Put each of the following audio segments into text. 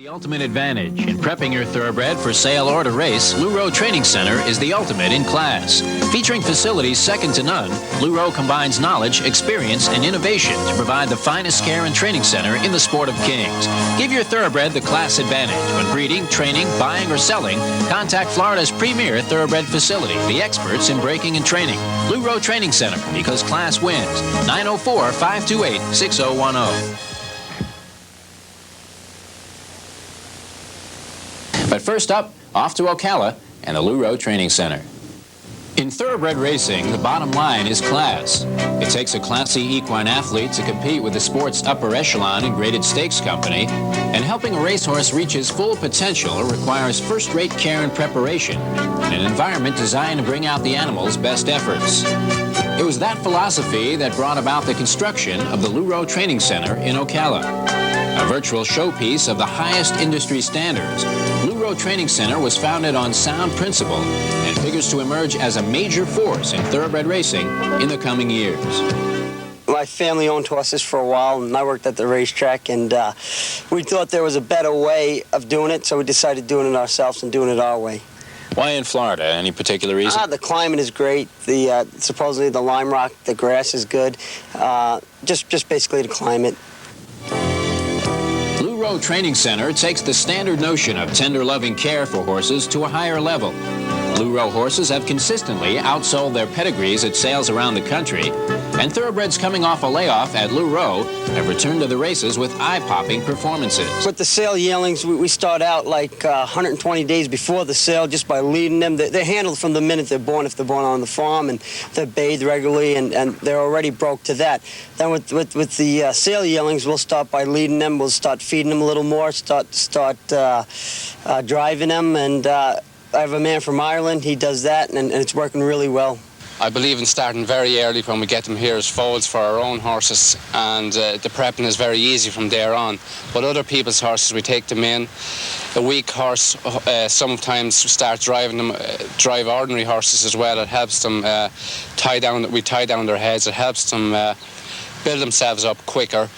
The ultimate advantage in prepping your thoroughbred for sale or to race, Roe Training Center is the ultimate in class. Featuring facilities second to none, Roe combines knowledge, experience, and innovation to provide the finest care and training center in the sport of kings. Give your thoroughbred the class advantage when breeding, training, buying, or selling. Contact Florida's premier thoroughbred facility, the experts in breaking and training. Roe Training Center, because class wins. 904-528-6010. But first up, off to Ocala and the Roe Training Center. In thoroughbred racing, the bottom line is class. It takes a classy equine athlete to compete with the sport's upper echelon and graded stakes company, and helping a racehorse reach his full potential requires first-rate care and preparation in an environment designed to bring out the animal's best efforts. It was that philosophy that brought about the construction of the Roe Training Center in Ocala. A virtual showpiece of the highest industry standards, Roe Training Center was founded on sound principle and figures to emerge as a major force in thoroughbred racing in the coming years. My family owned horses for a while, and I worked at the racetrack, and we thought there was a better way of doing it, so we decided doing it ourselves and doing it our way. Why in Florida? Any particular reason? The climate is great. Supposedly the lime rock, the grass is good. Just basically the climate. Roe Training Center takes the standard notion of tender, loving care for horses to a higher level. Roe horses have consistently outsold their pedigrees at sales around the country, and thoroughbreds coming off a layoff at Roe have returned to the races with eye-popping performances. With the sale yearlings, we start out like 120 days before the sale just by leading them. They're handled from the minute they're born, if they're born on the farm, and they're bathed regularly, and they're already broke to that. Then with the sale yearlings, we'll start by leading them. We'll start feeding them a little more, start driving them, and I have a man from Ireland. He does that, and it's working really well. I believe in starting very early when we get them here as foals for our own horses, and the prepping is very easy from there on. But other people's horses, we take them in. A weak horse, sometimes start driving them, drive ordinary horses as well. It helps them tie down their heads. It helps them build themselves up quicker.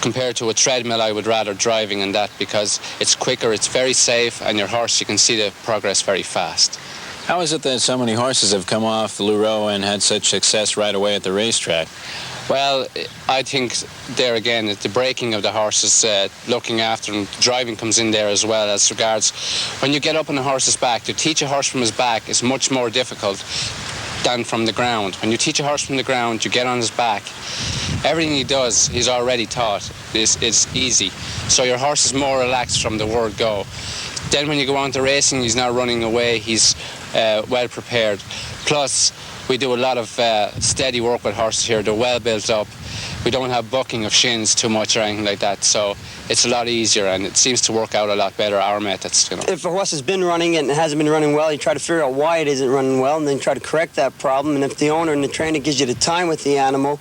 Compared to a treadmill, I would rather driving in that because it's quicker, it's very safe, and your horse, you can see the progress very fast. How is it that so many horses have come off the Roe and had such success right away at the racetrack? Well, I think there again, the breaking of the horses, looking after them, driving comes in there as well as regards. When you get up on a horse's back, to teach a horse from his back is much more difficult than from the ground. When you teach a horse from the ground, you get on his back. Everything he does, he's already taught. It's easy. So your horse is more relaxed from the word go. Then when you go on to racing, he's not running away. He's well prepared. Plus, we do a lot of steady work with horses here. They're well built up. We don't have bucking of shins too much or anything like that. So it's a lot easier, and it seems to work out a lot better, our methods, you know. If a horse has been running and it hasn't been running well, you try to figure out why it isn't running well, and then try to correct that problem. And if the owner and the trainer gives you the time with the animal,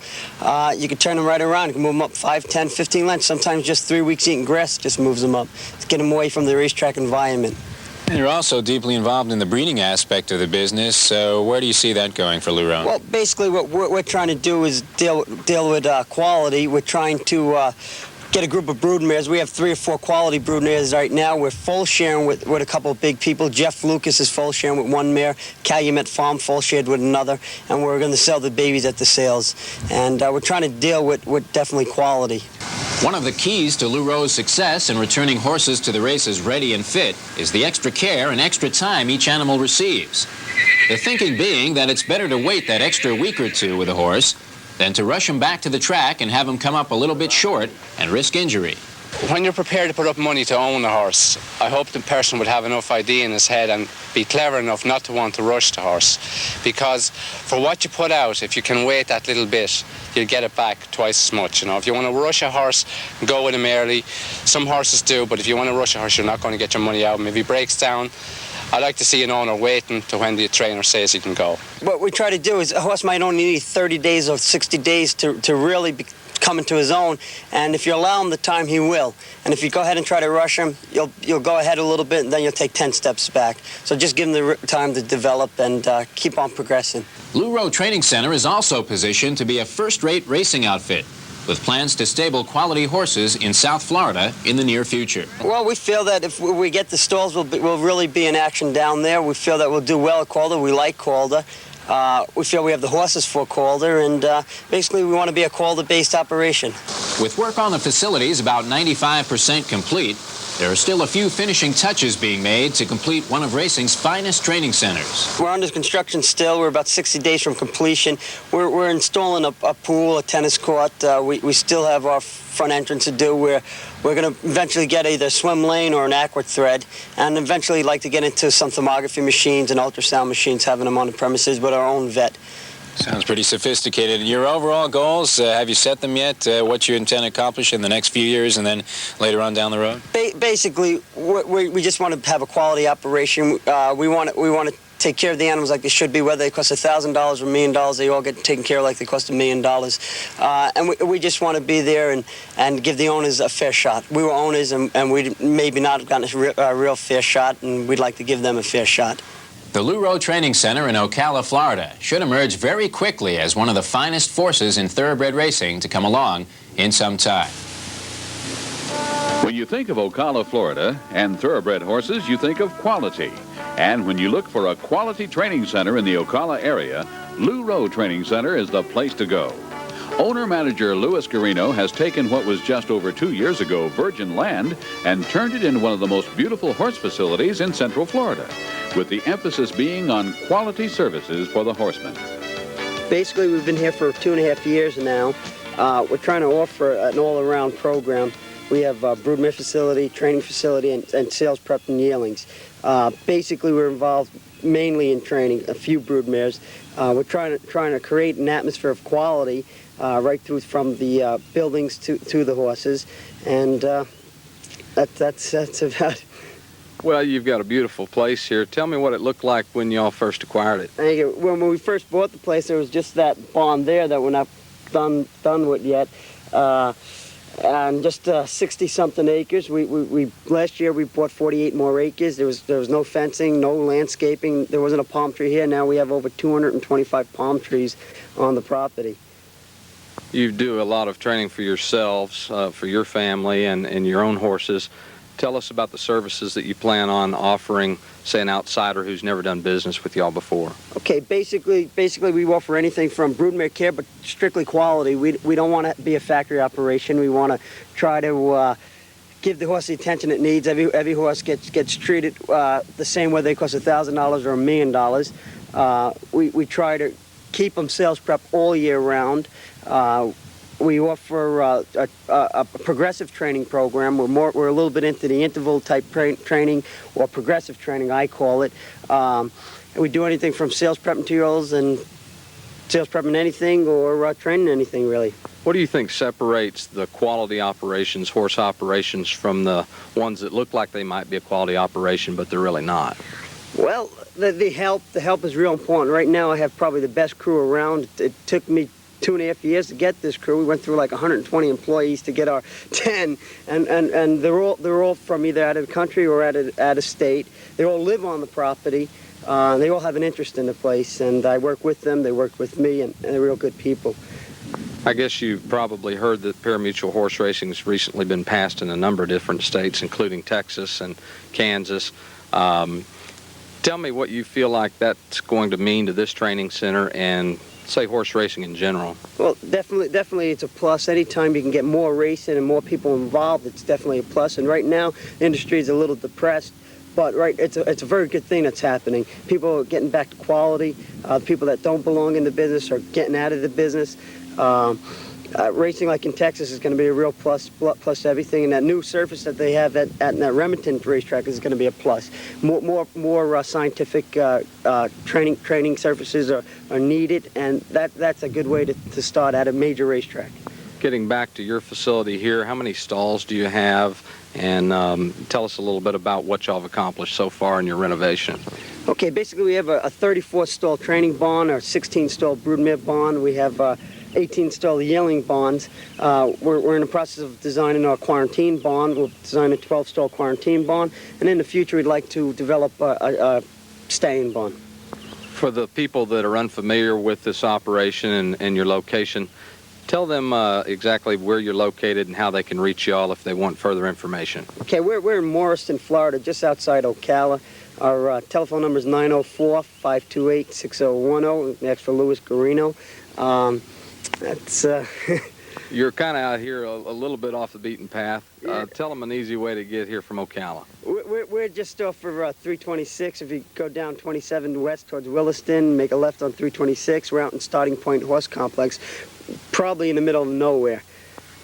you can turn them right around. You can move them up 5, 10, 15 lengths. Sometimes just 3 weeks eating grass just moves them up. To get them away from the racetrack environment. And you're also deeply involved in the breeding aspect of the business, so where do you see that going for Roe? Well, basically what we're trying to do is deal with quality. We're trying to get a group of broodmares. We have 3 or 4 quality broodmares right now. We're full sharing with a couple of big people. Jeff Lucas is full sharing with one mare. Calumet Farm full shared with another. And we're going to sell the babies at the sales. And we're trying to deal with definitely quality. One of the keys to Roe's success in returning horses to the races ready and fit is the extra care and extra time each animal receives. The thinking being that it's better to wait that extra week or two with a horse than to rush him back to the track and have him come up a little bit short and risk injury. When you're prepared to put up money to own a horse, I hope the person would have enough idea in his head and be clever enough not to want to rush the horse. Because for what you put out, if you can wait that little bit, you'll get it back twice as much. You know, if you want to rush a horse, go with him early. Some horses do, but if you want to rush a horse, you're not going to get your money out of him. If he breaks down, I like to see an owner waiting to when the trainer says he can go. What we try to do is a horse might only need 30 days or 60 days to really come into his own, and if you allow him the time, he will. And if you go ahead and try to rush him, you'll go ahead a little bit, and then you'll take 10 steps back. So just give him the time to develop and keep on progressing. Roe Training Center is also positioned to be a first-rate racing outfit. with plans to stable quality horses in South Florida in the near future. Well, we feel that if we get the stalls, we'll really be in action down there. We feel that we'll do well at Calder. We like Calder. We feel we have the horses for Calder, and basically we want to be a Calder-based operation. With work on the facilities about 95% complete, there are still a few finishing touches being made to complete one of racing's finest training centers. We're under construction still. We're about 60 days from completion. We're installing a pool, a tennis court. We still have our front entrance to do. We're going to eventually get either a swim lane or an aqua thread, and eventually like to get into some thermography machines and ultrasound machines, having them on the premises with our own vet. Sounds pretty sophisticated. Your overall goals, have you set them yet? What you intend to accomplish in the next few years and then later on down the road? Basically, we just want to have a quality operation. We want to take care of the animals like they should be, whether they cost $1,000 or $1 million. They all get taken care of like they cost $1 million. And we just want to be there and give the owners a fair shot. We were owners, and we maybe not have gotten a real fair shot, and we'd like to give them a fair shot. The Roe Training Center in Ocala, Florida should emerge very quickly as one of the finest forces in thoroughbred racing to come along in some time. When you think of Ocala, Florida, and thoroughbred horses, you think of quality. And when you look for a quality training center in the Ocala area, Roe Training Center is the place to go. Owner-manager Gurino has taken what was just over 2 years ago virgin land and turned it into one of the most beautiful horse facilities in Central Florida, with the emphasis being on quality services for the horsemen. Basically, we've been here for 2.5 years now. We're trying to offer an all-around program. We have a broodmare facility, training facility, and sales prep and yearlings. Basically, we're involved mainly in training, a few broodmares. We're trying to create an atmosphere of quality right through from the buildings to the horses, and that's about it. Well, you've got a beautiful place here. Tell me what it looked like when y'all first acquired it. Thank you. When we first bought the place, there was just that barn there that we're not done with yet, and just 60-something acres. We last year we bought 48 more acres. There was no fencing, no landscaping. There wasn't a palm tree here. Now we have over 225 palm trees on the property. You do a lot of training for yourselves, for your family, and your own horses. Tell us about the services that you plan on offering, say, an outsider who's never done business with y'all before. Okay, basically we offer anything from broodmare care, but strictly quality. We don't want to be a factory operation. We want to try to give the horse the attention it needs. Every horse gets treated the same, whether they cost $1,000 or $1 million. We try to keep them sales prep all year round. We offer a progressive training program. We're a little bit into the interval type training, or progressive training, I call it. We do anything from sales prep materials and sales prepping anything, or training anything really. What do you think separates the quality operations, horse operations, from the ones that look like they might be a quality operation but they're really not? Well, the help is real important. Right now I have probably the best crew around. It took me 2.5 years to get this crew. We went through like 120 employees to get our 10, and they're all from either out of the country or out of state. They all live on the property. They all have an interest in the place, and I work with them. They work with me, and they're real good people. I guess you've probably heard that parimutuel horse racing has recently been passed in a number of different states, including Texas and Kansas. Tell me what you feel like that's going to mean to this training center and, say, horse racing in general. Well, definitely it's a plus. Anytime you can get more racing and more people involved, it's definitely a plus. And right now, the industry is a little depressed, but it's a very good thing that's happening. People are getting back to quality. People that don't belong in the business are getting out of the business. Racing like in Texas is going to be a real plus to everything, and that new surface that they have at that Remington racetrack is going to be a plus. More scientific training surfaces are needed, and that's a good way to start at a major racetrack. Getting back to your facility here, how many stalls do you have? And tell us a little bit about what y'all have accomplished so far in your renovation. Okay, basically we have a 34-stall training barn, or 16-stall broodmare barn. We have 18-stall yearling barns. We're in the process of designing our quarantine barn. We'll design a 12-stall quarantine barn, and in the future we'd like to develop a staying barn. For the people that are unfamiliar with this operation and your location, Tell them exactly where you're located and how they can reach you all if they want further information. Okay, we're in Morriston, Florida, just outside Ocala. Our telephone number is 904-528-6010. That's for Louis Gurino. That's... You're kind of out here a little bit off the beaten path. Tell them an easy way to get here from Ocala. We're just off of 326. If you go down 27 west towards Williston, make a left on 326. We're out in Starting Point Horse Complex, probably in the middle of nowhere.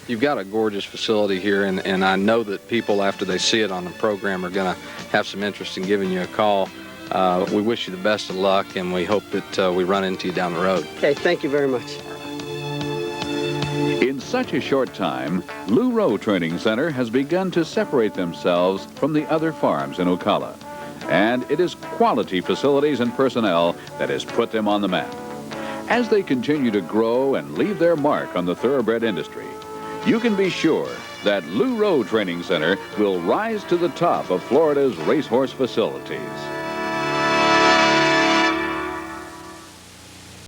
You've got a gorgeous facility here, and I know that people, after they see it on the program, are going to have some interest in giving you a call. We wish you the best of luck, and we hope that we run into you down the road. Okay, thank you very much. In such a short time, Roe Training Center has begun to separate themselves from the other farms in Ocala. And it is quality facilities and personnel that has put them on the map. As they continue to grow and leave their mark on the thoroughbred industry, you can be sure that Roe Training Center will rise to the top of Florida's racehorse facilities.